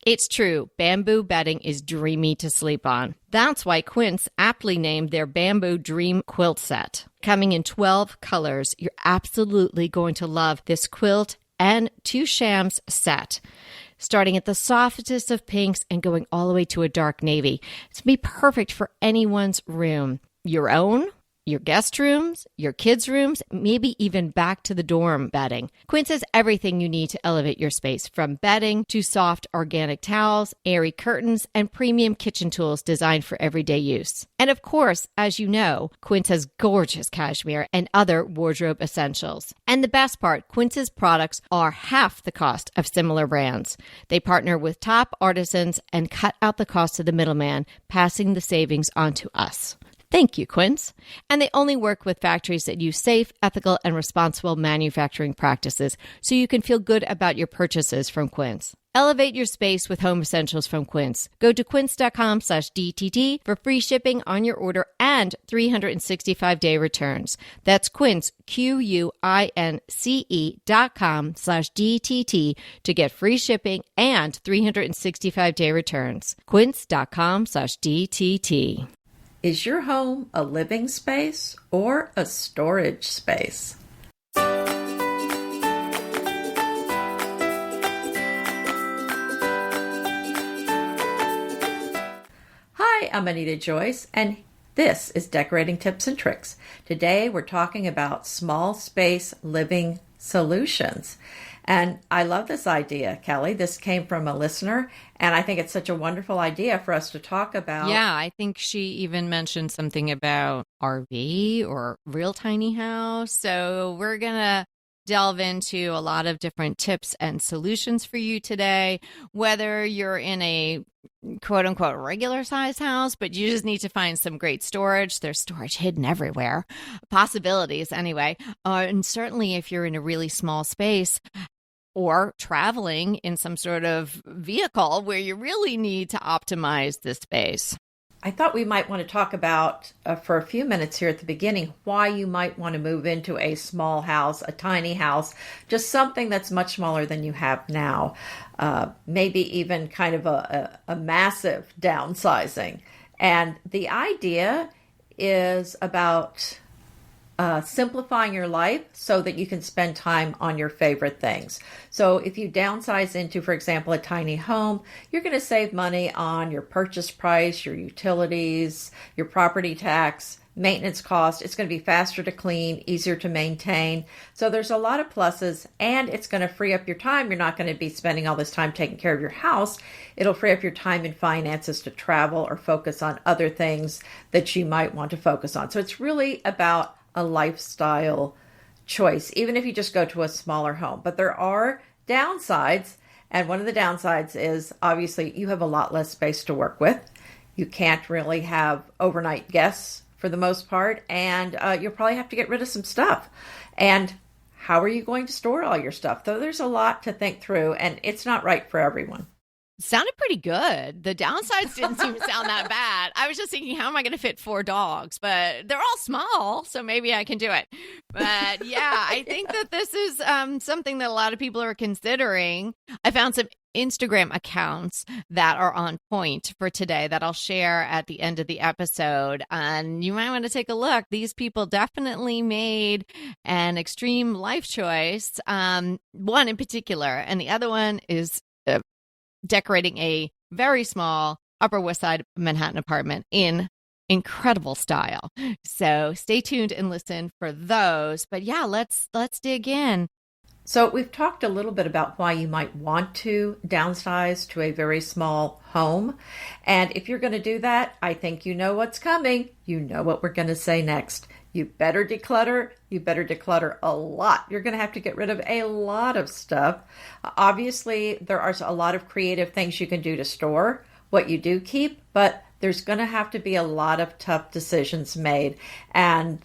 It's true. Bamboo bedding is dreamy to sleep on. That's why Quince aptly named their Bamboo Dream Quilt Set. Coming in 12 colors, you're absolutely going to love this quilt and 2 shams set. Starting at the softest of pinks and going all the way to a dark navy. It's going to be perfect for anyone's room. Your own, your guest rooms, your kids' rooms, maybe even back to the dorm bedding. Quince has everything you need to elevate your space, from bedding to soft organic towels, airy curtains, and premium kitchen tools designed for everyday use. And of course, as you know, Quince has gorgeous cashmere and other wardrobe essentials. And the best part, Quince's products are half the cost of similar brands. They partner with top artisans and cut out the cost of the middleman, passing the savings on to us. Thank you, Quince. And they only work with factories that use safe, ethical, and responsible manufacturing practices, so you can feel good about your purchases from Quince. Elevate your space with home essentials from Quince. Go to quince.com/DTT for free shipping on your order and 365-day returns. That's Quince, QUINCE.com/DTT to get free shipping and 365-day returns. Quince.com/DTT. Is your home a living space or a storage space? Hi, I'm Anita Joyce, and this is Decorating Tips and Tricks. Today we're talking about small space living solutions. And I love this idea, Kelly. This came from a listener, and I think it's such a wonderful idea for us to talk about. Yeah, I think she even mentioned something about RV or real tiny house. So we're going to delve into a lot of different tips and solutions for you today, whether you're in a quote unquote regular size house, but you just need to find some great storage. There's storage hidden everywhere, possibilities anyway. And certainly if you're in a really small space, or traveling in some sort of vehicle where you really need to optimize the space. I thought we might want to talk about, for a few minutes here at the beginning, why you might want to move into a small house, a tiny house, just something that's much smaller than you have now. Maybe even kind of a massive downsizing. And the idea is about simplifying your life so that you can spend time on your favorite things. So if you downsize into, for example, a tiny home, you're going to save money on your purchase price, your utilities, your property tax, maintenance cost. It's going to be faster to clean, easier to maintain. So there's a lot of pluses, and it's going to free up your time. You're not going to be spending all this time taking care of your house. It'll free up your time and finances to travel or focus on other things that you might want to focus on. So it's really about a lifestyle choice, even if you just go to a smaller home. But there are downsides, and one of the downsides is obviously you have a lot less space to work with. You can't really have overnight guests for the most part, and you'll probably have to get rid of some stuff. And how are you going to store all your stuff? Though there's a lot to think through, and it's not right for everyone. Sounded pretty good. The downsides didn't seem to sound that bad. I was just thinking, how am I going to fit 4 dogs? But they're all small, so maybe I can do it. But yeah, I think that this is something that a lot of people are considering. I found some Instagram accounts that are on point for today that I'll share at the end of the episode. And you might want to take a look. These people definitely made an extreme life choice, one in particular. And the other one is decorating a very small Upper West Side Manhattan apartment in incredible style. So stay tuned and listen for those. But yeah, let's dig in. So we've talked a little bit about why you might want to downsize to a very small home. And if you're going to do that, I think you know what's coming. You know what we're going to say next. You better declutter. You better declutter a lot. You're going to have to get rid of a lot of stuff. Obviously, there are a lot of creative things you can do to store what you do keep, but there's going to have to be a lot of tough decisions made. And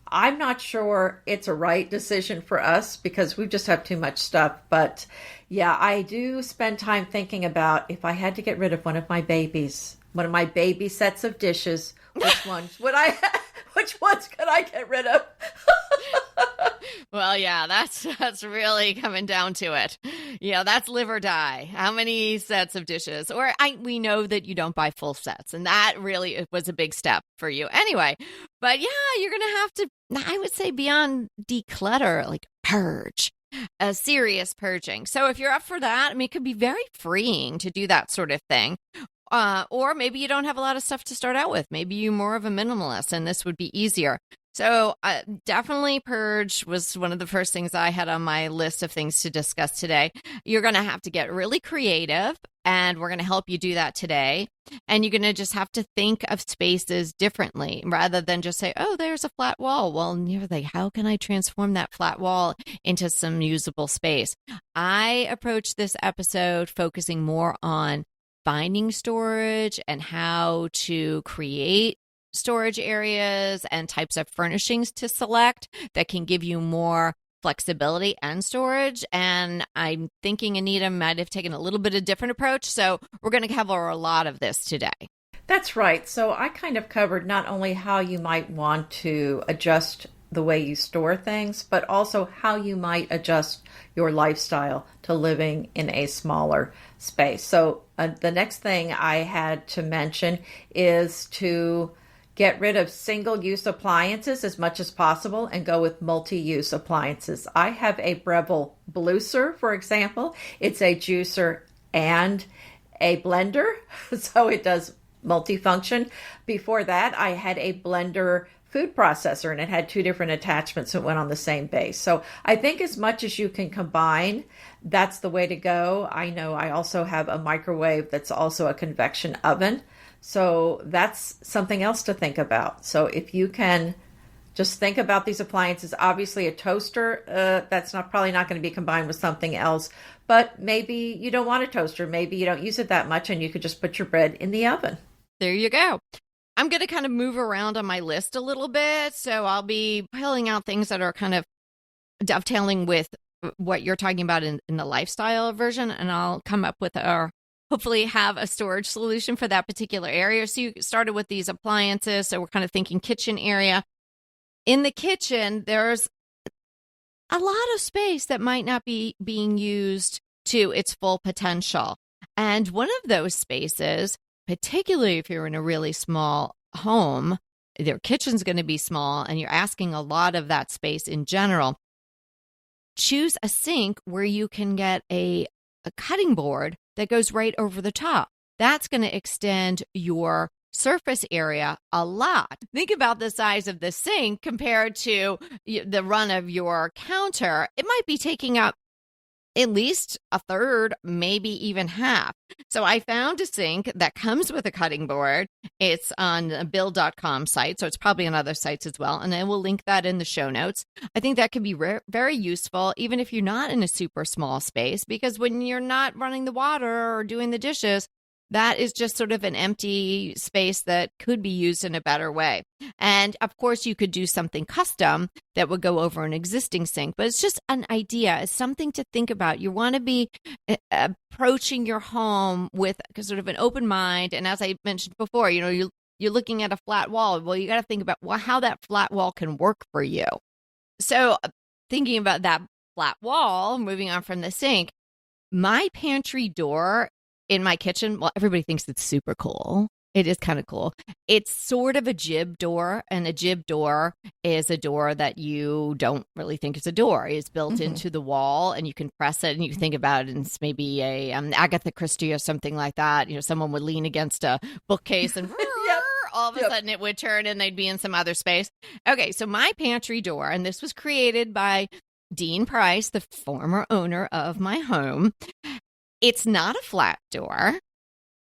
I'm not sure it's a right decision for us because we just have too much stuff. But yeah, I do spend time thinking about if I had to get rid of one of my baby sets of dishes, which ones could I get rid of? Well, yeah, that's really coming down to it. That's live or die. How many sets of dishes? We know that you don't buy full sets, and that really was a big step for you anyway. But yeah, you're going to have to, I would say, beyond declutter, like purge, a serious purging. So if you're up for that, I mean, it could be very freeing to do that sort of thing. Or maybe you don't have a lot of stuff to start out with. Maybe you're more of a minimalist and this would be easier. So definitely purge was one of the first things I had on my list of things to discuss today. You're going to have to get really creative, and we're going to help you do that today. And you're going to just have to think of spaces differently rather than just say, oh, there's a flat wall. Well, how can I transform that flat wall into some usable space? I approached this episode focusing more on finding storage and how to create storage areas and types of furnishings to select that can give you more flexibility and storage. And I'm thinking Anita might have taken a little bit of a different approach. So we're going to cover a lot of this today. That's right. So I kind of covered not only how you might want to adjust the way you store things, but also how you might adjust your lifestyle to living in a smaller space. So the next thing I had to mention is to get rid of single-use appliances as much as possible and go with multi-use appliances. I have a Breville Blueser, for example. It's a juicer and a blender, so it does multifunction. Before that, I had a blender food processor, and it had two different attachments that went on the same base. So I think as much as you can combine, that's the way to go. I know I also have a microwave that's also a convection oven. So that's something else to think about. So if you can just think about these appliances, obviously a toaster, that's probably not going to be combined with something else, but maybe you don't want a toaster. Maybe you don't use it that much and you could just put your bread in the oven. There you go. I'm going to kind of move around on my list a little bit. So I'll be pulling out things that are kind of dovetailing with what you're talking about in the lifestyle version. And I'll come up with hopefully have a storage solution for that particular area. So you started with these appliances. So we're kind of thinking kitchen area. In the kitchen, there's a lot of space that might not be being used to its full potential. And one of those spaces, particularly if you're in a really small home, their kitchen's going to be small and you're asking a lot of that space in general, choose a sink where you can get a cutting board that goes right over the top. That's going to extend your surface area a lot. Think about the size of the sink compared to the run of your counter. It might be taking up at least a third, maybe even half. So I found a sink that comes with a cutting board. It's on the build.com site, so it's probably on other sites as well. And I will link that in the show notes. I think that could be very useful, even if you're not in a super small space, because when you're not running the water or doing the dishes, that is just sort of an empty space that could be used in a better way. And of course, you could do something custom that would go over an existing sink, but it's just an idea. It's something to think about. You want to be approaching your home with sort of an open mind. And as I mentioned before, you're looking at a flat wall. Well, you got to think about how that flat wall can work for you. So thinking about that flat wall, moving on from the sink, my pantry door in my kitchen, well, everybody thinks it's super cool. It is kind of cool. It's sort of a jib door, and a jib door is a door that you don't really think is a door. It's built into the wall, and you can press it, and you can think about it, and it's maybe a Agatha Christie or something like that. Someone would lean against a bookcase, and all of a sudden it would turn, and they'd be in some other space. Okay, so my pantry door, and this was created by Dean Price, the former owner of my home. It's not a flat door.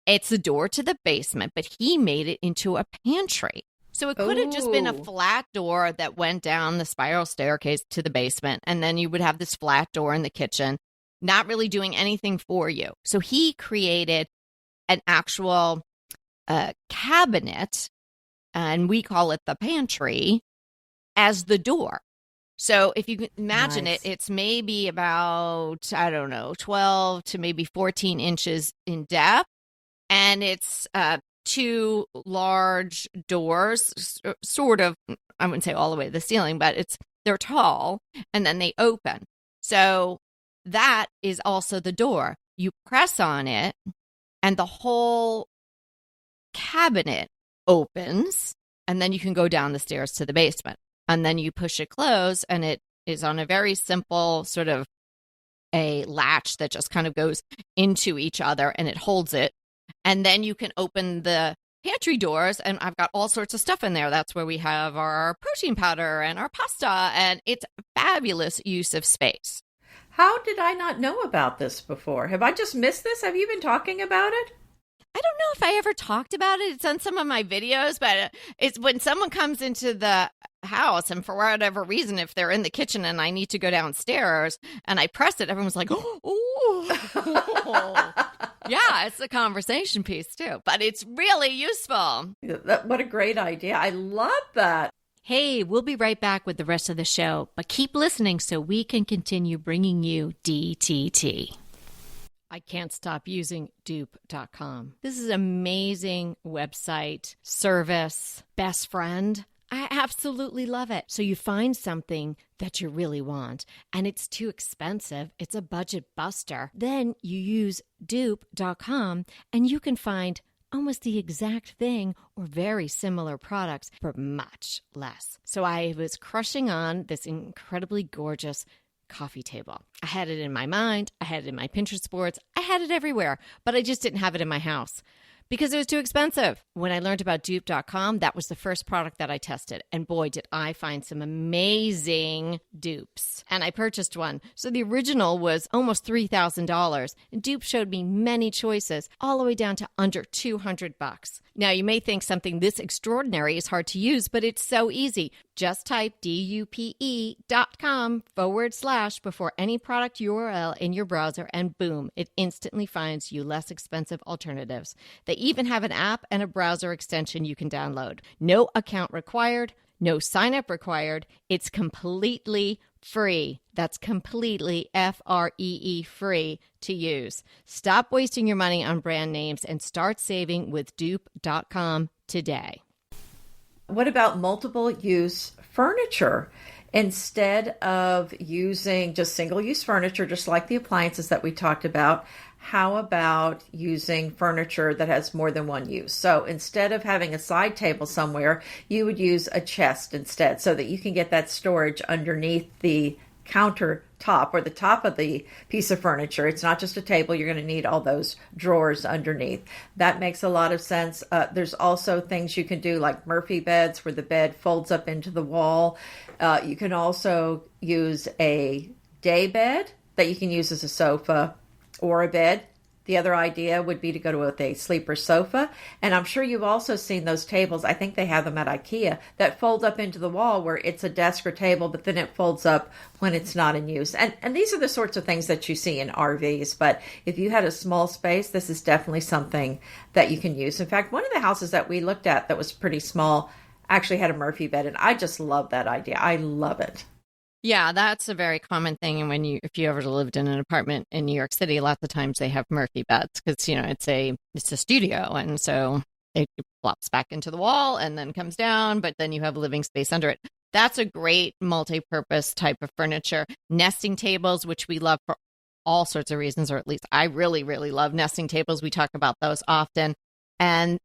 It's a door to the basement, but he made it into a pantry. So it could have just been a flat door that went down the spiral staircase to the basement, and then you would have this flat door in the kitchen, not really doing anything for you. So he created an actual cabinet, and we call it the pantry, as the door. So if you can imagine it's maybe about, 12 to maybe 14 inches in depth. And it's two large doors, sort of, I wouldn't say all the way to the ceiling, but it's They're tall, and then they open. So that is also the door. You press on it, and the whole cabinet opens, and then you can go down the stairs to the basement. And then you push it closed, and it is on a very simple sort of a latch that just kind of goes into each other, and it holds it. And then you can open the pantry doors, and I've got all sorts of stuff in there. That's where we have our protein powder and our pasta, and it's fabulous use of space. How did I not know about this before? Have I just missed this? Have you been talking about it? I don't know if I ever talked about it. It's on some of my videos, but it's when someone comes into the house and for whatever reason, if they're in the kitchen and I need to go downstairs and I press it, everyone's like, oh. Yeah, it's a conversation piece too, but it's really useful. What a great idea. I love that. Hey, we'll be right back with the rest of the show, but keep listening so we can continue bringing you DTT. I can't stop using dupe.com. This is an amazing website, service, best friend. I absolutely love it. So you find something that you really want and it's too expensive. It's a budget buster. Then you use dupe.com and you can find almost the exact thing or very similar products for much less. So I was crushing on this incredibly gorgeous coffee table. I had it in my mind. I had it in my Pinterest boards. I had it everywhere, but I just didn't have it in my house because it was too expensive. When I learned about dupe.com, that was the first product that I tested. And boy, did I find some amazing dupes. And I purchased one. So the original was almost $3,000. And Dupe showed me many choices, all the way down to under $200. Now, you may think something this extraordinary is hard to use, but it's so easy. Just type dupe.com / before any product URL in your browser, and boom, it instantly finds you less expensive alternatives. They even have an app and a browser extension you can download. No account required, no sign up required. It's completely free. That's completely free, free to use. Stop wasting your money on brand names and start saving with dupe.com today. What about multiple use furniture? Instead of using just single use furniture, just like the appliances that we talked about, how about using furniture that has more than one use? So instead of having a side table somewhere, you would use a chest instead so that you can get that storage underneath the countertop or the top of the piece of furniture. It's not just a table. You're going to need all those drawers underneath. That makes a lot of sense. There's also things you can do like Murphy beds where the bed folds up into the wall. You can also use a day bed that you can use as a sofa or a bed. The other idea would be to go with a sleeper sofa. And I'm sure you've also seen those tables. I think they have them at IKEA that fold up into the wall where it's a desk or table, but then it folds up when it's not in use. And these are the sorts of things that you see in RVs. But if you had a small space, this is definitely something that you can use. In fact, one of the houses that we looked at that was pretty small actually had a Murphy bed. And I just love that idea. I love it. Yeah, that's a very common thing. And if you ever lived in an apartment in New York City, lots of times they have Murphy beds because, it's a studio. And so it flops back into the wall and then comes down, but then you have living space under it. That's a great multi-purpose type of furniture. Nesting tables, which we love for all sorts of reasons, or at least I really, really love nesting tables. We talk about those often. And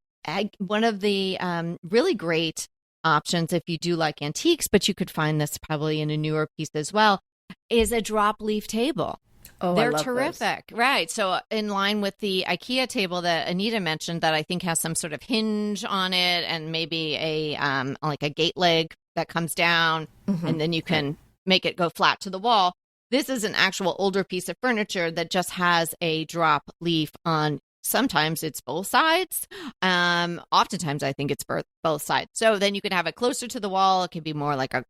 one of the really great options, if you do like antiques, but you could find this probably in a newer piece as well, is a drop leaf table. Oh, they're I love terrific. Those. Right. So in line with the IKEA table that Anita mentioned that I think has some sort of hinge on it and maybe a like a gate leg that comes down and then you can make it go flat to the wall. This is an actual older piece of furniture that just has a drop leaf on. Sometimes it's both sides. Oftentimes, I think it's both sides. So then you can have it closer to the wall. It could be more like a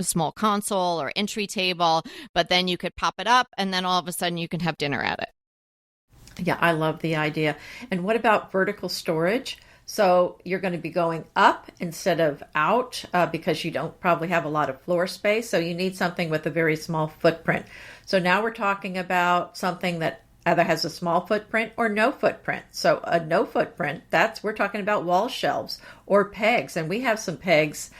small console or entry table, but then you could pop it up and then all of a sudden you can have dinner at it. Yeah, I love the idea. And what about vertical storage? So you're going to be going up instead of out because you don't probably have a lot of floor space. So you need something with a very small footprint. So now we're talking about something that either has a small footprint or no footprint. So a no footprint, we're talking about wall shelves or pegs. And we have some pegs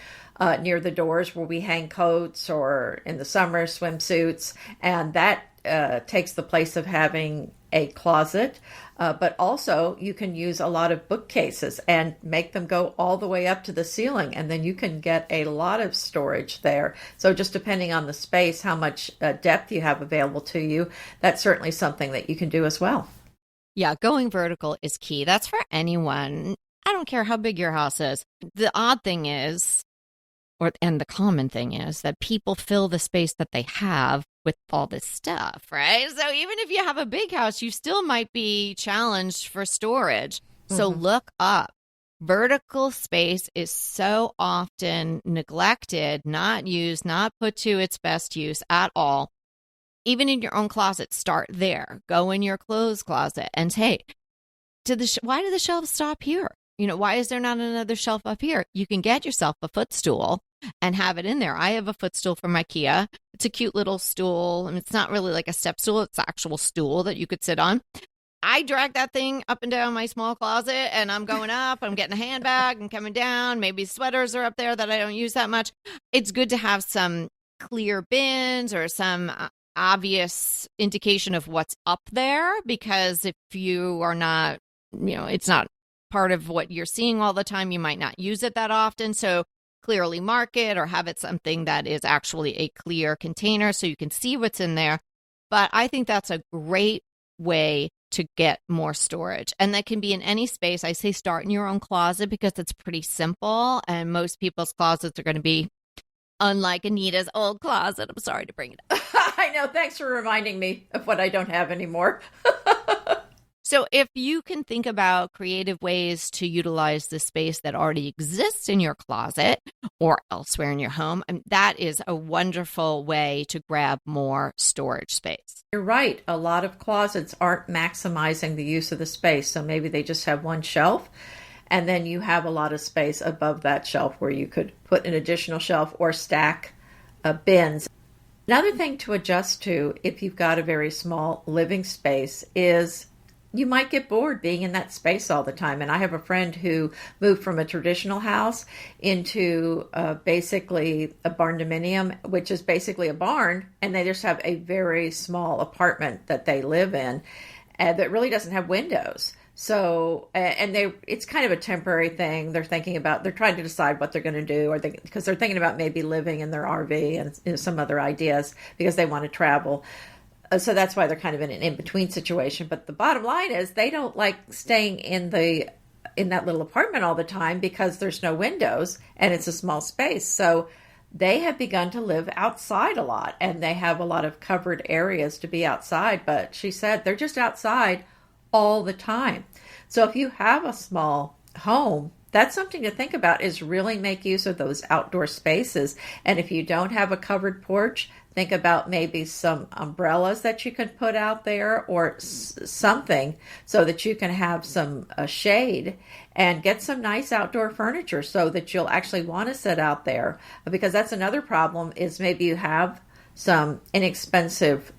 near the doors where we hang coats, or in the summer, swimsuits. And that takes the place of having a closet. But also you can use a lot of bookcases and make them go all the way up to the ceiling, and then you can get a lot of storage there. So just depending on the space, how much depth you have available to you, that's certainly something that you can do as well. Yeah, going vertical is key. That's for anyone. I don't care how big your house is. The odd thing is, and the common thing is, that people fill the space that they have with all this stuff, right? So even if you have a big house, you still might be challenged for storage. So look up. Vertical space is so often neglected, not used, not put to its best use at all. Even in your own closet, start there. Go in your clothes closet and say, why do the shelves stop here? Why is there not another shelf up here? You can get yourself a footstool and have it in there. I have a footstool from IKEA. It's a cute little stool. And it's not really like a step stool. It's an actual stool that you could sit on. I drag that thing up and down my small closet, and I'm going up. I'm getting a handbag and coming down. Maybe sweaters are up there that I don't use that much. It's good to have some clear bins or some obvious indication of what's up there, because if you are not, it's not part of what you're seeing all the time, you might not use it that often. So clearly mark it, or have it something that is actually a clear container so you can see what's in there. But I think that's a great way to get more storage. And that can be in any space. I say start in your own closet because it's pretty simple. And most people's closets are going to be unlike Anita's old closet. I'm sorry to bring it up. I know. Thanks for reminding me of what I don't have anymore. So if you can think about creative ways to utilize the space that already exists in your closet or elsewhere in your home, that is a wonderful way to grab more storage space. You're right. A lot of closets aren't maximizing the use of the space. So maybe they just have one shelf, and then you have a lot of space above that shelf where you could put an additional shelf or stack bins. Another thing to adjust to if you've got a very small living space is you might get bored being in that space all the time. And I have a friend who moved from a traditional house into basically a barndominium, which is basically a barn, and they just have a very small apartment that they live in that really doesn't have windows. So, and it's kind of a temporary thing. They're trying to decide what they're going to do, because they're thinking about maybe living in their RV and some other ideas because they want to travel. So that's why they're kind of in an in-between situation. But the bottom line is they don't like staying in that little apartment all the time because there's no windows and it's a small space. So they have begun to live outside a lot, and they have a lot of covered areas to be outside. But she said they're just outside all the time. So if you have a small home, that's something to think about, is really make use of those outdoor spaces. And if you don't have a covered porch, think about maybe some umbrellas that you can put out there, or something so that you can have some shade, and get some nice outdoor furniture so that you'll actually want to sit out there. Because that's another problem, is maybe you have some inexpensive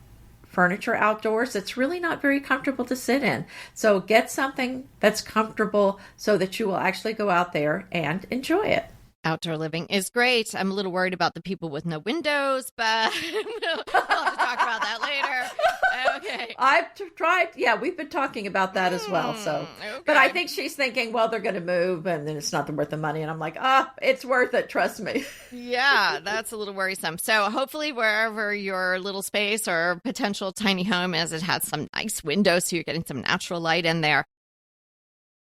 furniture outdoors that's really not very comfortable to sit in. So get something that's comfortable so that you will actually go out there and enjoy it. Outdoor living is great. I'm a little worried about the people with no windows, but we'll have to talk about that later. Okay. I've tried. Yeah, we've been talking about that as well. So, okay. But I think she's thinking, well, they're going to move and then it's not worth the money. And I'm like, it's worth it. Trust me. Yeah, that's a little worrisome. So hopefully wherever your little space or potential tiny home is, it has some nice windows so you're getting some natural light in there.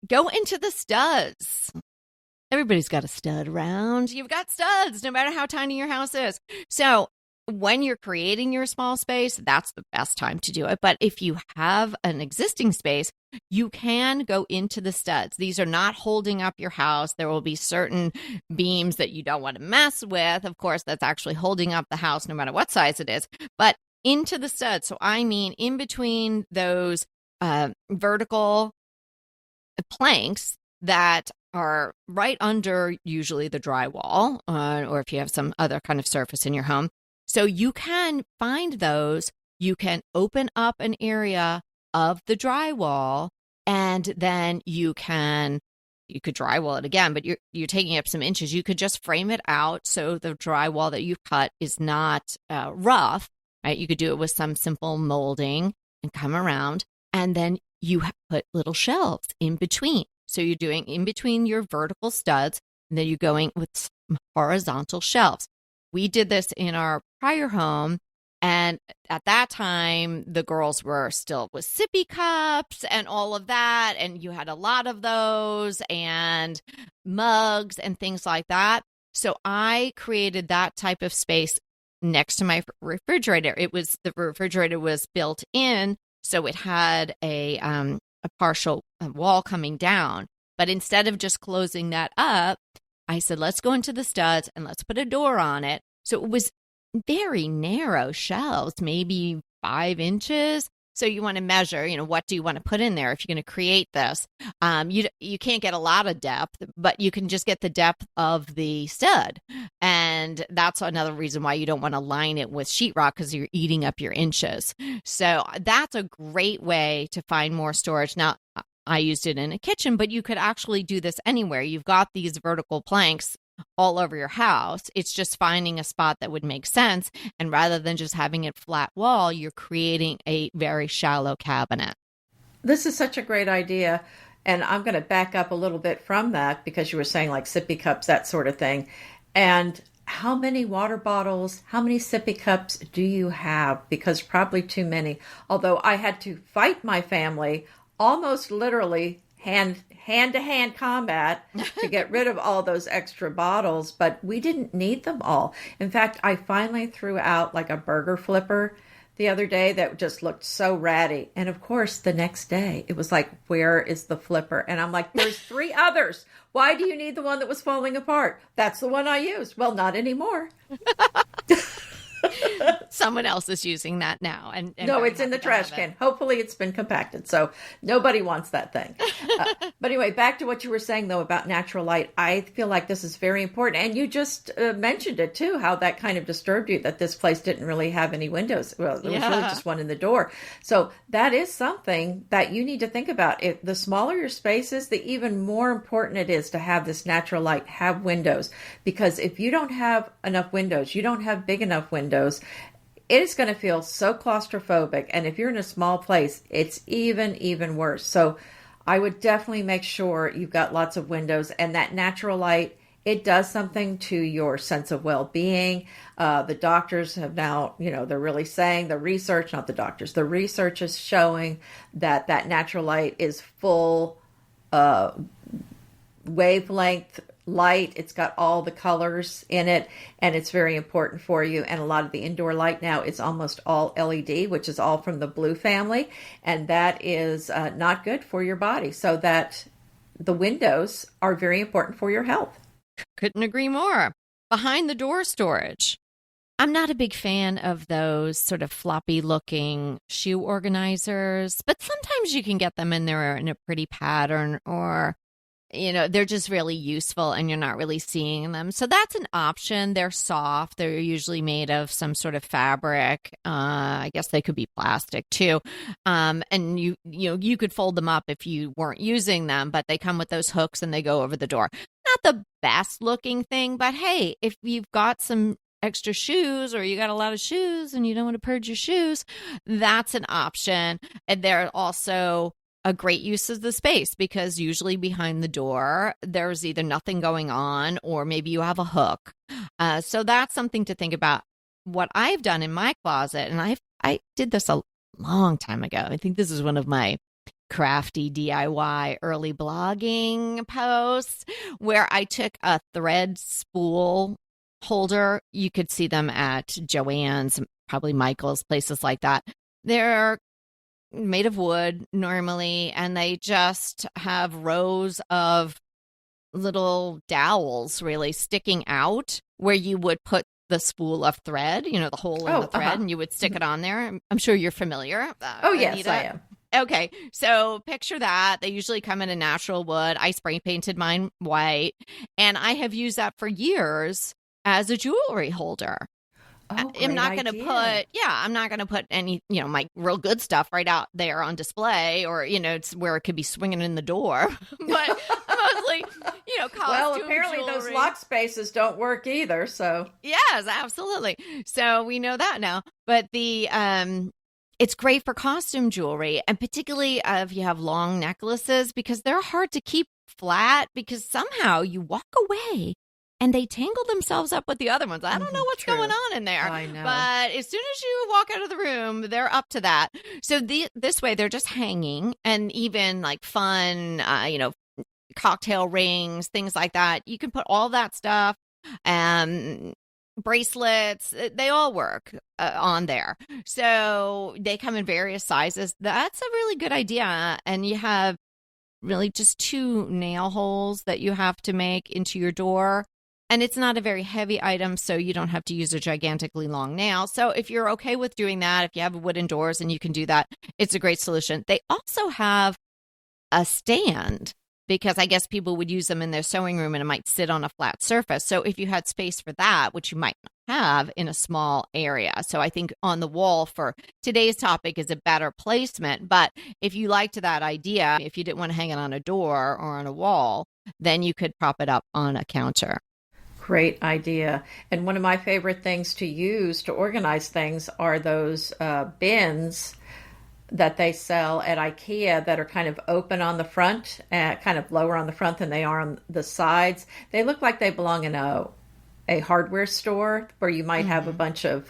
Go into the studs. Everybody's got a stud around. You've got studs, no matter how tiny your house is. So when you're creating your small space, that's the best time to do it. But if you have an existing space, you can go into the studs. These are not holding up your house. There will be certain beams that you don't want to mess with. Of course, that's actually holding up the house no matter what size it is. But into the studs. So I mean in between those vertical planks that are right under usually the drywall, or if you have some other kind of surface in your home. So you can find those. You can open up an area of the drywall, and then you can, you could drywall it again, but you're taking up some inches. You could just frame it out so the drywall that you cut is not rough, right? You could do it with some simple molding and come around, and then you put little shelves in between. So you're doing in between your vertical studs, and then you're going with some horizontal shelves. We did this in our prior home, and at that time, the girls were still with sippy cups and all of that, and you had a lot of those, and mugs and things like that. So I created that type of space next to my refrigerator. The refrigerator was built in, so it had a partial wall coming down. But instead of just closing that up, I said, let's go into the studs and let's put a door on it. So it was very narrow shelves, maybe 5 inches. So you want to measure, what do you want to put in there if you're going to create this? You can't get a lot of depth, but you can just get the depth of the stud. And that's another reason why you don't want to line it with sheetrock, because you're eating up your inches. So that's a great way to find more storage. Now, I used it in a kitchen, but you could actually do this anywhere. You've got these vertical planks all over your house. It's just finding a spot that would make sense. And rather than just having it flat wall, you're creating a very shallow cabinet. This is such a great idea. And I'm going to back up a little bit from that, because you were saying like sippy cups, that sort of thing. And how many water bottles, how many sippy cups do you have? Because probably too many. Although I had to fight my family almost literally hand-to-hand combat to get rid of all those extra bottles, but we didn't need them all. In fact, I finally threw out like a burger flipper the other day that just looked so ratty. And of course, the next day, it was like, where is the flipper? And I'm like, there's 3 others. Why do you need the one that was falling apart? That's the one I used. Well, not anymore. Someone else is using that now. And no, it's in the trash can. Hopefully it's been compacted. So nobody wants that thing. But anyway, back to what you were saying, though, about natural light. I feel like this is very important. And you just mentioned it, too, how that kind of disturbed you, that this place didn't really have any windows. Well, there was really just one in the door. So that is something that you need to think about. If the smaller your space is, the even more important it is to have this natural light, have windows. Because if you don't have enough windows, you don't have big enough windows, it is going to feel so claustrophobic. And if you're in a small place, it's even worse. So I would definitely make sure you've got lots of windows, and that natural light, it does something to your sense of well-being. The doctors have now, they're really saying, the research is showing that natural light is full wavelength light. It's got all the colors in it, and it's very important for you. And a lot of the indoor light now is almost all LED, which is all from the blue family, and that is not good for your body. So that the windows are very important for your health. Couldn't agree more. Behind the door storage. I'm not a big fan of those sort of floppy looking shoe organizers, but sometimes you can get them in there in a pretty pattern, or they're just really useful and you're not really seeing them. So that's an option. They're soft. They're usually made of some sort of fabric. I guess they could be plastic too. And you could fold them up if you weren't using them, but they come with those hooks and they go over the door. Not the best looking thing, but hey, if you've got some extra shoes, or you got a lot of shoes and you don't want to purge your shoes, that's an option. And they're also a great use of the space, because usually behind the door, there's either nothing going on, or maybe you have a hook. So that's something to think about. What I've done in my closet, and I did this a long time ago. I think this is one of my crafty DIY early blogging posts, where I took a thread spool holder. You could see them at Joann's, probably Michael's, places like that. They're made of wood normally, and they just have rows of little dowels really sticking out where you would put the spool of thread, the hole in the thread, and you would stick it on there. I'm sure you're familiar. Yes, Anita. I am. Okay, so picture that. They usually come in a natural wood. I spray painted mine white, and I have used that for years as a jewelry holder. Oh, I'm great not going to idea. I'm not going to put any, my real good stuff right out there on display, or, it's where it could be swinging in the door. But mostly, Well, costume apparently those jewelry. lock spaces don't work either. So, Yes, absolutely. So we know that now. But it's great for costume jewelry, and particularly if you have long necklaces, because they're hard to keep flat, because somehow you walk away and they tangle themselves up with the other ones. I don't know what's true. going on in there. I know. But as soon as you walk out of the room, they're up to that. So this way they're just hanging, and even like fun, cocktail rings, things like that. You can put all that stuff, bracelets, they all work on there. So they come in various sizes. That's a really good idea. And you have really just 2 nail holes that you have to make into your door. And it's not a very heavy item, so you don't have to use a gigantically long nail. So if you're okay with doing that, if you have wooden doors and you can do that, it's a great solution. They also have a stand, because I guess people would use them in their sewing room and it might sit on a flat surface. So if you had space for that, which you might not have in a small area. So I think on the wall for today's topic is a better placement. But if you liked that idea, if you didn't want to hang it on a door or on a wall, then you could prop it up on a counter. Great idea. And one of my favorite things to use to organize things are those bins that they sell at IKEA that are kind of open on the front, kind of lower on the front than they are on the sides. They look like they belong in a hardware store where you might have a bunch of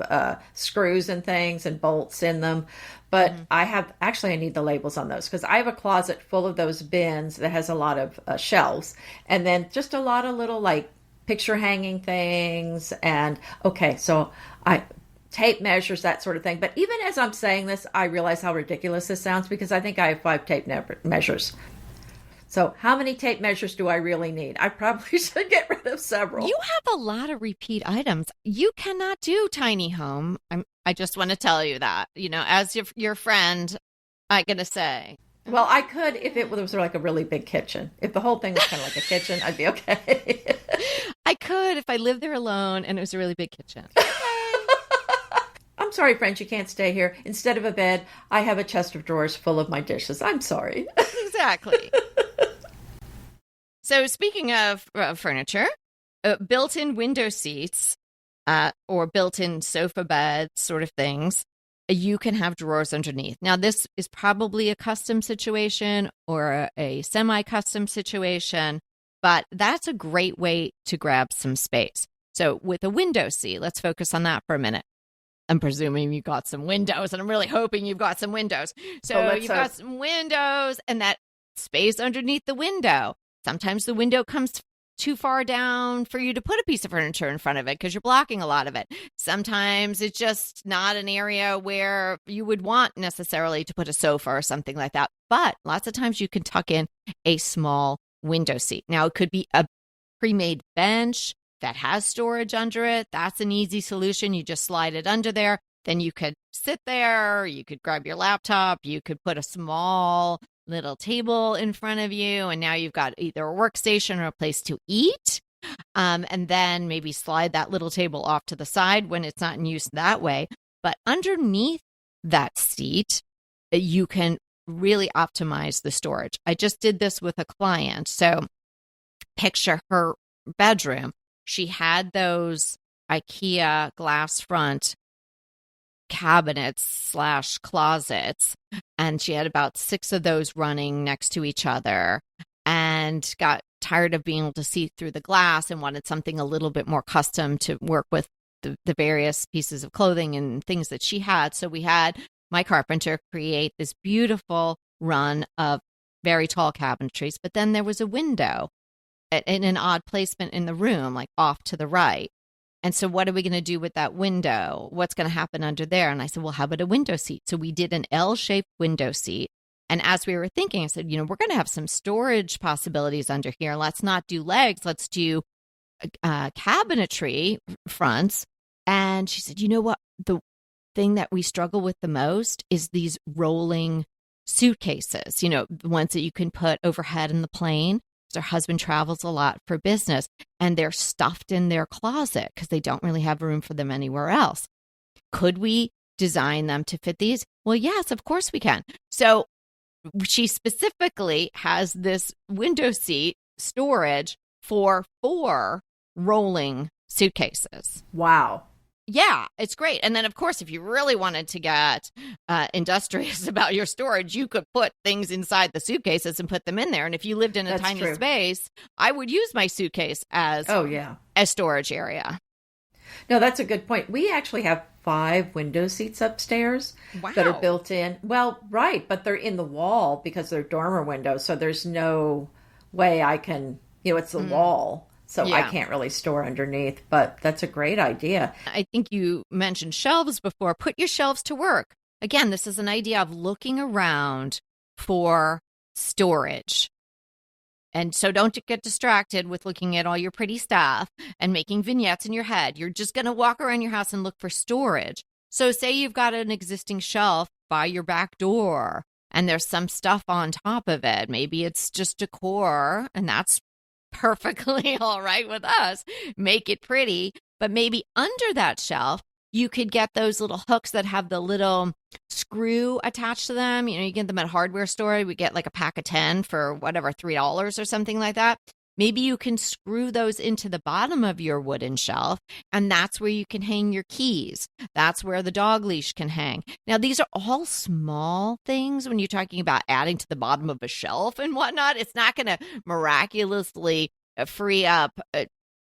screws and things and bolts in them. But I need the labels on those, because I have a closet full of those bins that has a lot of shelves, and then just a lot of little like picture hanging things. And so I tape measures, that sort of thing. But even as I'm saying this, I realize how ridiculous this sounds, because I think I have 5 tape measures. So how many tape measures do I really need? I probably should get rid of several. You have a lot of repeat items. You cannot do tiny home. I just want to tell you that, as your friend, I'm going to say. Well, I could if it was like a really big kitchen. If the whole thing was kind of like a kitchen, I'd be okay. I could if I lived there alone and it was a really big kitchen. I'm sorry, friends, you can't stay here. Instead of a bed, I have a chest of drawers full of my dishes. I'm sorry. Exactly. So speaking of furniture, built-in window seats or built-in sofa beds sort of things, you can have drawers underneath. Now, this is probably a custom situation or a semi-custom situation, but that's a great way to grab some space. So with a window seat, let's focus on that for a minute. I'm presuming you got some windows, and I'm really hoping you've got some windows. So you've got some windows and that space underneath the window. Sometimes the window comes too far down for you to put a piece of furniture in front of it because you're blocking a lot of it. Sometimes it's just not an area where you would want necessarily to put a sofa or something like that. But lots of times you can tuck in a small window seat. Now, it could be a pre-made bench that has storage under it. That's an easy solution. You just slide it under there. Then you could sit there. You could grab your laptop. You could put a small little table in front of you, and now you've got either a workstation or a place to eat, and then maybe slide that little table off to the side when it's not in use that way. But underneath that seat, you can really optimize the storage. I just did this with a client. So picture her bedroom. She had those IKEA glass front cabinets / closets, and she had about 6 of those running next to each other, and got tired of being able to see through the glass and wanted something a little bit more custom to work with the various pieces of clothing and things that she had. So we had my carpenter create this beautiful run of very tall cabinetries, but then there was a window in an odd placement in the room, like off to the right. And so what are we going to do with that window? What's going to happen under there? And I said, well, how about a window seat? So we did an L-shaped window seat. And as we were thinking, I said, we're going to have some storage possibilities under here. Let's not do legs. Let's do cabinetry fronts. And she said, you know what? The thing that we struggle with the most is these rolling suitcases, the ones that you can put overhead in the plane. Her husband travels a lot for business, and they're stuffed in their closet because they don't really have room for them anywhere else. Could we design them to fit these? Well, yes, of course we can. So she specifically has this window seat storage for 4 rolling suitcases. Wow. Yeah, it's great. And then, of course, if you really wanted to get industrious about your storage, you could put things inside the suitcases and put them in there. And if you lived in a tiny space, I would use my suitcase as a storage area. No, that's a good point. We actually have 5 window seats upstairs that are built in. Well, right, but they're in the wall because they're dormer windows. So there's no way I can, it's the wall. So I can't really store underneath, but that's a great idea. I think you mentioned shelves before. Put your shelves to work. Again, this is an idea of looking around for storage. And so don't get distracted with looking at all your pretty stuff and making vignettes in your head. You're just going to walk around your house and look for storage. So say you've got an existing shelf by your back door and there's some stuff on top of it. Maybe it's just decor, and that's perfectly all right with us. Make it pretty. But maybe under that shelf, you could get those little hooks that have the little screw attached to them. You get them at a hardware store. We get like a pack of 10 for whatever, $3 or something like that. Maybe you can screw those into the bottom of your wooden shelf, and that's where you can hang your keys. That's where the dog leash can hang. Now, these are all small things when you're talking about adding to the bottom of a shelf and whatnot. It's not going to miraculously free up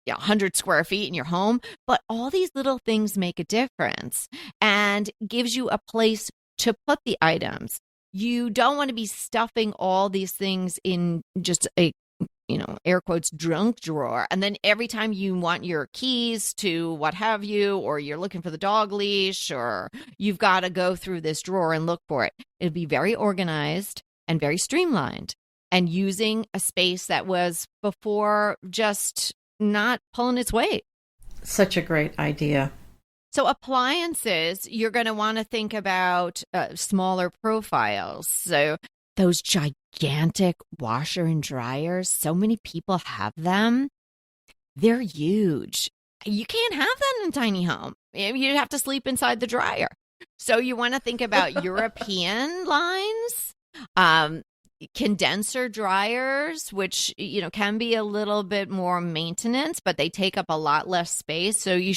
100 square feet in your home, but all these little things make a difference and gives you a place to put the items. You don't want to be stuffing all these things in just a air quotes, junk drawer. And then every time you want your keys to what have you, or you're looking for the dog leash, or you've got to go through this drawer and look for it. It'll be very organized and very streamlined, and using a space that was before just not pulling its weight. Such a great idea. So appliances, you're going to want to think about smaller profiles. So those gigantic washer and dryers, so many people have them. They're huge. You can't have that in a tiny home. You'd have to sleep inside the dryer. So you want to think about European lines, condenser dryers, which, can be a little bit more maintenance, but they take up a lot less space. So you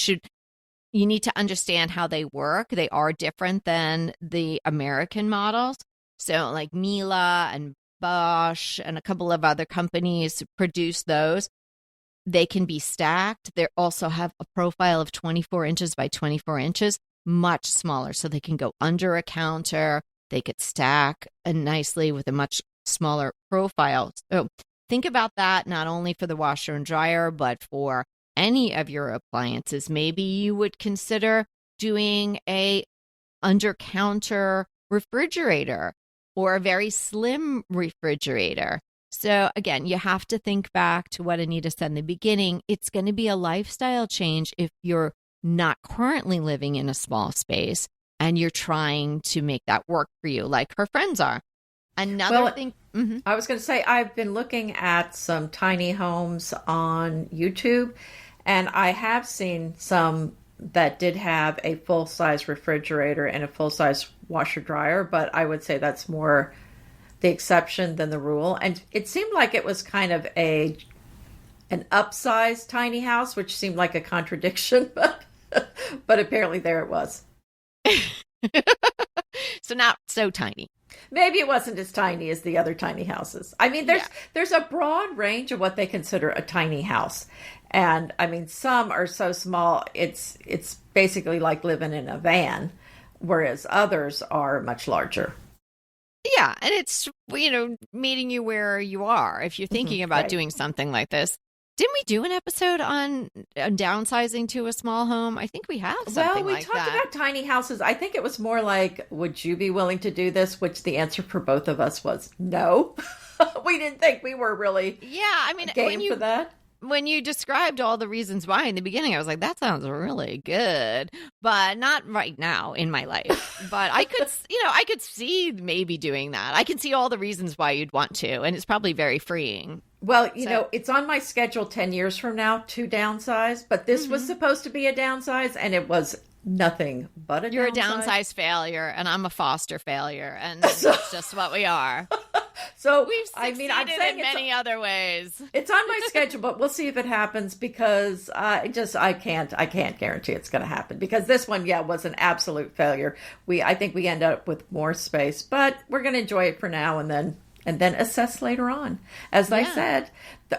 need to understand how they work. They are different than the American models. So like Miele and Bosch and a couple of other companies produce those. They can be stacked. They also have a profile of 24 inches by 24 inches, much smaller. So they can go under a counter. They could stack nicely with a much smaller profile. So think about that not only for the washer and dryer, but for any of your appliances. Maybe you would consider doing a under counter refrigerator or a very slim refrigerator. So again, you have to think back to what Anita said in the beginning. It's going to be a lifestyle change if you're not currently living in a small space and you're trying to make that work for you like her friends are. Another thing. Mm-hmm. I was going to say, I've been looking at some tiny homes on YouTube, and I have seen some that did have a full-size refrigerator and a full-size washer dryer, but I would say that's more the exception than the rule. And it seemed like it was kind of an upsized tiny house, which seemed like a contradiction, but apparently there it was. So not so tiny. Maybe it wasn't as tiny as the other tiny houses. I mean, there's a broad range of what they consider a tiny house. And I mean, some are so small, it's basically like living in a van, whereas others are much larger. Yeah, and it's, meeting you where you are. If you're thinking about doing something like this. Didn't we do an episode on downsizing to a small home? I think we have something like that. Well, we talked about tiny houses. I think it was more like, would you be willing to do this? Which the answer for both of us was no. We didn't think we were really game for that. When you described all the reasons why in the beginning, I was like, that sounds really good, but not right now in my life. But I could, I could see maybe doing that. I can see all the reasons why you'd want to, and it's probably very freeing. Well, it's on my schedule 10 years from now to downsize, but this was supposed to be a downsize, and it was nothing but a You're downsize. a downsize failure, and I'm a foster failure, and that's just what we are. So We've succeeded I'm saying in many other ways. It's on my schedule, but we'll see if it happens, because I can't guarantee it's going to happen, because this one, was an absolute failure. I think we end up with more space, but we're going to enjoy it for now and then assess later on. As I said,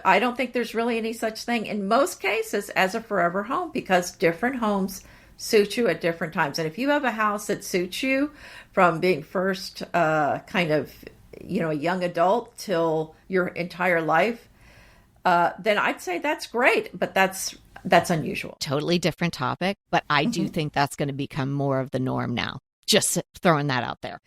I don't think there's really any such thing in most cases as a forever home, because different homes suit you at different times. And if you have a house that suits you from being first kind of, a young adult till your entire life, then I'd say that's great, but that's unusual. Totally different topic, but I do think that's going to become more of the norm now. Just throwing that out there.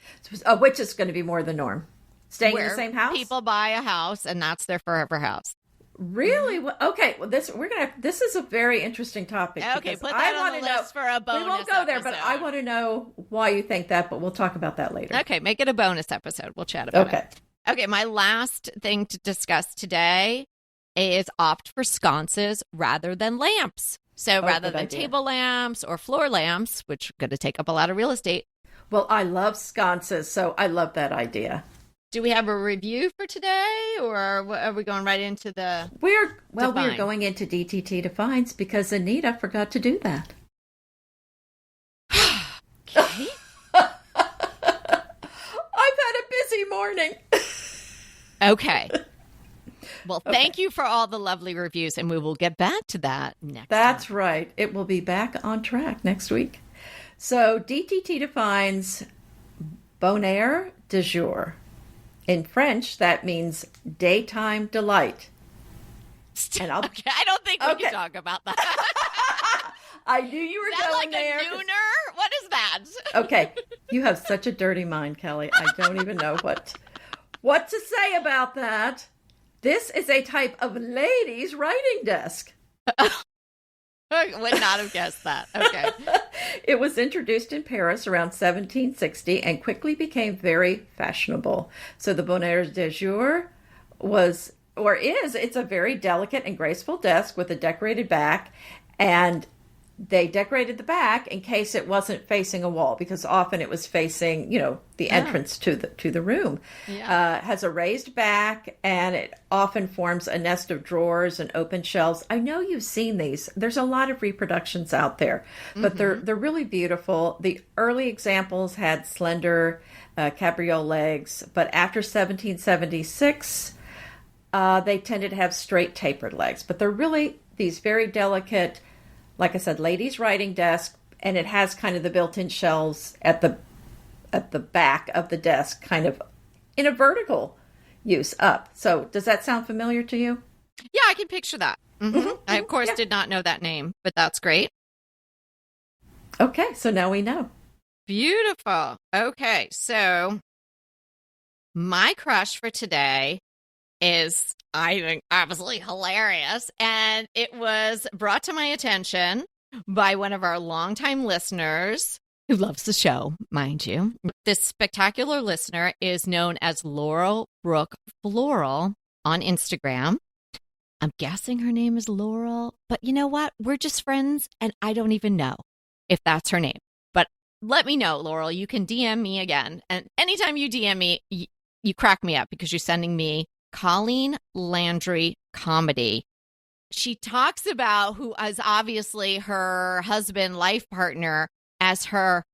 Which is going to be more the norm. Staying in the same house? People buy a house and that's their forever house. Really? Okay. Well, this is a very interesting topic. Okay, put that on the list for a bonus. We won't go there, but I want to know why you think that. But we'll talk about that later. Okay, make it a bonus episode. We'll chat about it. Okay. My last thing to discuss today is opt for sconces rather than lamps. So rather than table lamps or floor lamps, which are going to take up a lot of real estate. Well, I love sconces, so I love that idea. Do we have a review for today, or are we going right into the We're going into DTT Defines because Anita forgot to do that. Okay. I've had a busy morning. Okay. Well, thank you for all the lovely reviews, and we will get back to that next time. That's right. It will be back on track next week. So DTT defines Bonheur-du-jour. In French, that means daytime delight. And I don't think we can talk about that. I knew you were going there. Is that like a nooner? What is that? Okay. You have such a dirty mind, Kelly. I don't even know what to say about that. This is a type of ladies' writing desk. I would not have guessed that. Okay. It was introduced in Paris around 1760 and quickly became very fashionable. So the Bonheur-du-jour it's a very delicate and graceful desk with a decorated back, and they decorated the back in case it wasn't facing a wall, because often it was facing, the entrance to the room. Yeah. Has a raised back, and it often forms a nest of drawers and open shelves. I know you've seen these. There's a lot of reproductions out there, but they're really beautiful. The early examples had slender cabriole legs, but after 1776, they tended to have straight tapered legs. But they're really these very delicate, like I said, ladies' writing desk, and it has kind of the built-in shelves at the back of the desk, kind of in a vertical use up. So does that sound familiar to you? Yeah, I can picture that. I, of course, did not know that name, but that's great. Okay, so now we know. Beautiful. Okay, so my crush for today is, I think, absolutely hilarious. And it was brought to my attention by one of our longtime listeners who loves the show, mind you. This spectacular listener is known as Laurel Brook Floral on Instagram. I'm guessing her name is Laurel, but you know what? We're just friends, and I don't even know if that's her name. But let me know, Laurel. You can DM me again. And anytime you DM me, you crack me up because you're sending me Colleen Landry comedy. She talks about who is obviously her husband, life partner, as her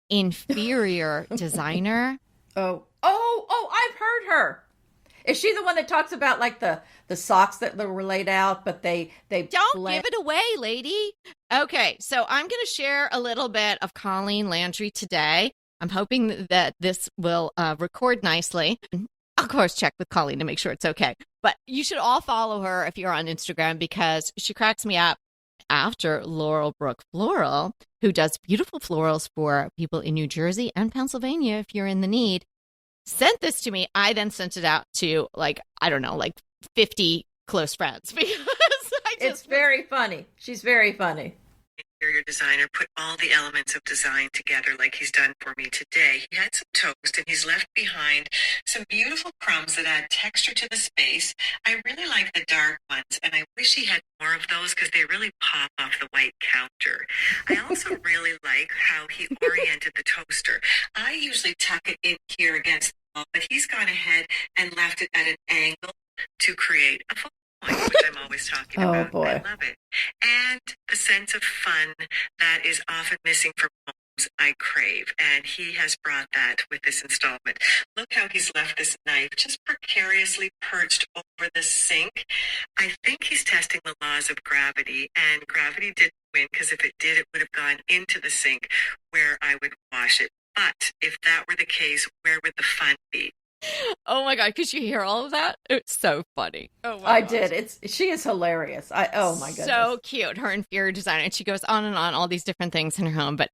inferior designer. Oh, I've heard her. Is she the one that talks about like the socks that were laid out, but they don't give it away, lady. Okay, so I'm going to share a little bit of Colleen Landry today. I'm hoping that this will record nicely. Of course, check with Colleen to make sure it's okay. But you should all follow her if you're on Instagram, because she cracks me up. After Laurel Brook Floral, who does beautiful florals for people in New Jersey and Pennsylvania if you're in the need, sent this to me. I then sent it out to 50 close friends because it's very funny. She's very funny. interior designer put all the elements of design together like he's done for me today. He had some toast and he's left behind some beautiful crumbs that add texture to the space. I really like the dark ones, and I wish he had more of those because they really pop off the white counter. I also really like how he oriented the toaster. I usually tuck it in here against the wall, but he's gone ahead and left it at an angle to create a focal point, which I'm always talking about. Oh boy. I love it. And the sense of fun that is often missing from homes I crave. And he has brought that with this installment. Look how he's left this knife just precariously perched over the sink. I think he's testing the laws of gravity, and gravity didn't win because if it did, it would have gone into the sink where I would wash it. But if that were the case, where would the fun be? Oh my God, could you hear all of that? It's so funny. Oh my I gosh. did. She is hilarious. Oh my goodness. So cute. Her interior designer. And she goes on and on, all these different things in her home, but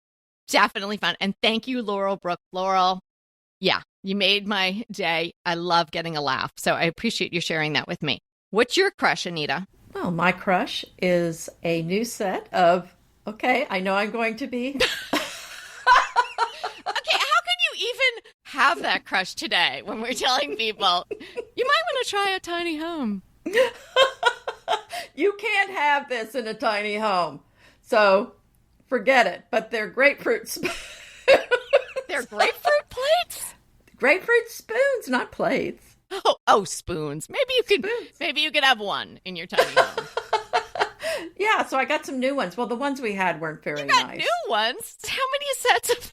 definitely fun. And thank you, Laurel Brooke. Laurel, yeah, you made my day. I love getting a laugh. So I appreciate you sharing that with me. What's your crush, Anita? Well, my crush is a new set of, okay, I know I'm going to be. Okay, how can you even have that crush today when we're telling people you might want to try a tiny home? You can't have this in a tiny home. So forget it. But they're grapefruit spoons. They're grapefruit plates? Grapefruit spoons, not plates. Oh, spoons. Maybe you could have one in your tiny home. Yeah, so I got some new ones. Well, the ones we had weren't very You got nice. new ones? How many sets of...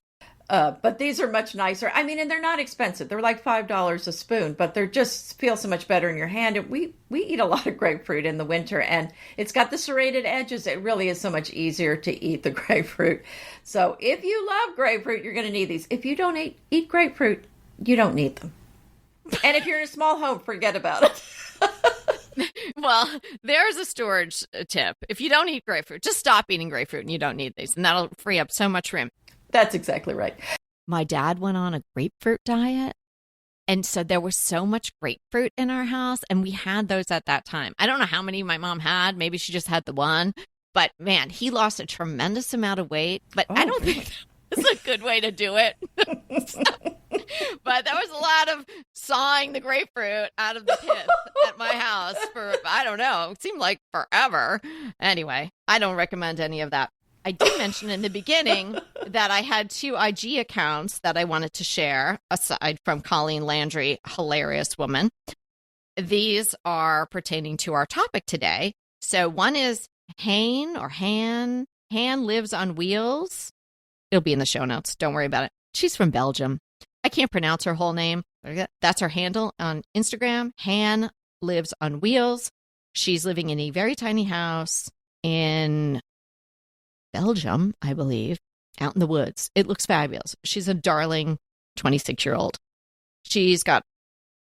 But these are much nicer. I mean, and they're not expensive. They're like $5 a spoon, but they're just feel so much better in your hand. And we eat a lot of grapefruit in the winter, and it's got the serrated edges. It really is so much easier to eat the grapefruit. So if you love grapefruit, you're going to need these. If you don't eat grapefruit, you don't need them. And if you're in a small home, forget about it. Well, there's a storage tip. If you don't eat grapefruit, just stop eating grapefruit and you don't need these. And that'll free up so much room. That's exactly right. My dad went on a grapefruit diet. And so there was so much grapefruit in our house. And we had those at that time. I don't know how many my mom had. Maybe she just had the one. But man, he lost a tremendous amount of weight. But I don't think that's a good way to do it. But there was a lot of sawing the grapefruit out of the pith at my house for, I don't know, it seemed like forever. Anyway, I don't recommend any of that. I did mention in the beginning that I had 2 IG accounts that I wanted to share, aside from Colleen Landry, hilarious woman. These are pertaining to our topic today. So one is Han Lives on Wheels. It'll be in the show notes. Don't worry about it. She's from Belgium. I can't pronounce her whole name. That's her handle on Instagram. Han Lives on Wheels. She's living in a very tiny house in Belgium, I believe, out in the woods. It looks fabulous. She's a darling 26-year-old. She's got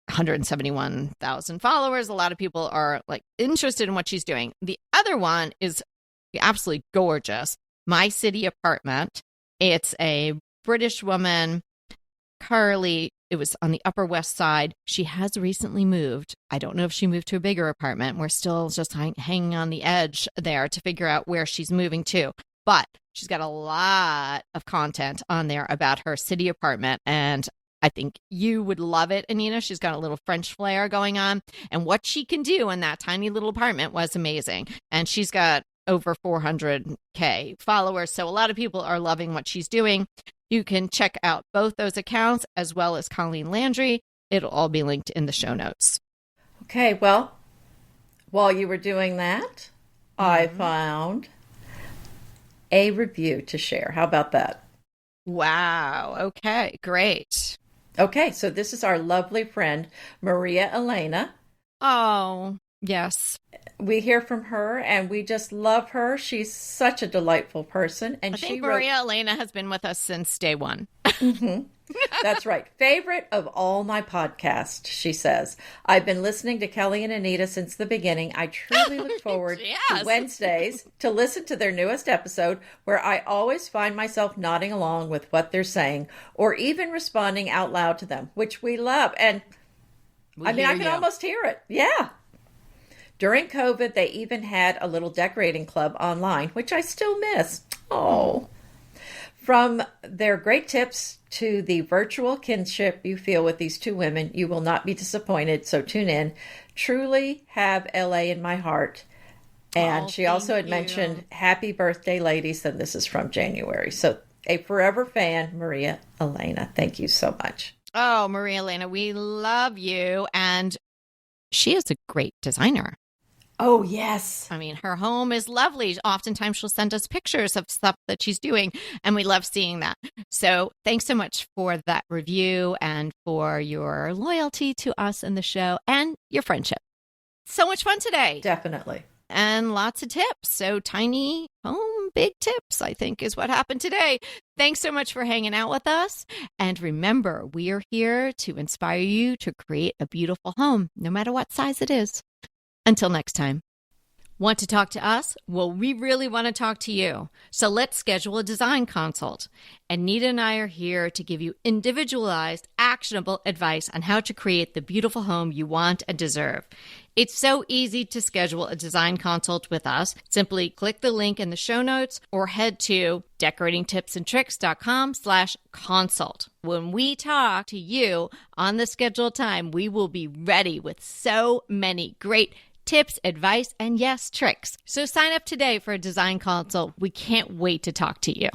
171,000 followers. A lot of people are like interested in what she's doing. The other one is absolutely gorgeous. My City Apartment. It's a British woman, Carly. It was on the Upper West Side. She has recently moved. I don't know if she moved to a bigger apartment. We're still just hanging on the edge there to figure out where she's moving to. But she's got a lot of content on there about her city apartment. And I think you would love it, Anita. She's got a little French flair going on. And what she can do in that tiny little apartment was amazing. And she's got over 400K followers. So a lot of people are loving what she's doing. You can check out both those accounts as well as Colleen Landry. It'll all be linked in the show notes. Okay, well, while you were doing that, I found a review to share. How about that? Wow. Okay, great. Okay, so this is our lovely friend, Maria Elena. Oh, yes. We hear from her and we just love her. She's such a delightful person. And I think she Maria Elena has been with us since day one. That's right. Favorite of all my podcasts, she says. I've been listening to Kelly and Anita since the beginning. I truly look forward to Wednesdays to listen to their newest episode, where I always find myself nodding along with what they're saying or even responding out loud to them, which we love. And I can almost hear it. Yeah. During COVID, they even had a little decorating club online, which I still miss. Oh. From their great tips to the virtual kinship you feel with these two women, you will not be disappointed, so tune in. Truly have LA in my heart. And she also had mentioned, happy birthday, ladies, and this is from January. So a forever fan, Maria Elena. Thank you so much. Oh, Maria Elena, we love you. And she is a great designer. Oh, yes. I mean, her home is lovely. Oftentimes she'll send us pictures of stuff that she's doing, and we love seeing that. So thanks so much for that review and for your loyalty to us and the show and your friendship. So much fun today. Definitely. And lots of tips. So tiny home, big tips, I think is what happened today. Thanks so much for hanging out with us. And remember, we are here to inspire you to create a beautiful home, no matter what size it is. Until next time. Want to talk to us? Well, we really want to talk to you. So let's schedule a design consult. Anita and I are here to give you individualized, actionable advice on how to create the beautiful home you want and deserve. It's so easy to schedule a design consult with us. Simply click the link in the show notes or head to decoratingtipsandtricks.com/consult. When we talk to you on the scheduled time, we will be ready with so many great tips, advice, and yes, tricks. So sign up today for a design consult. We can't wait to talk to you.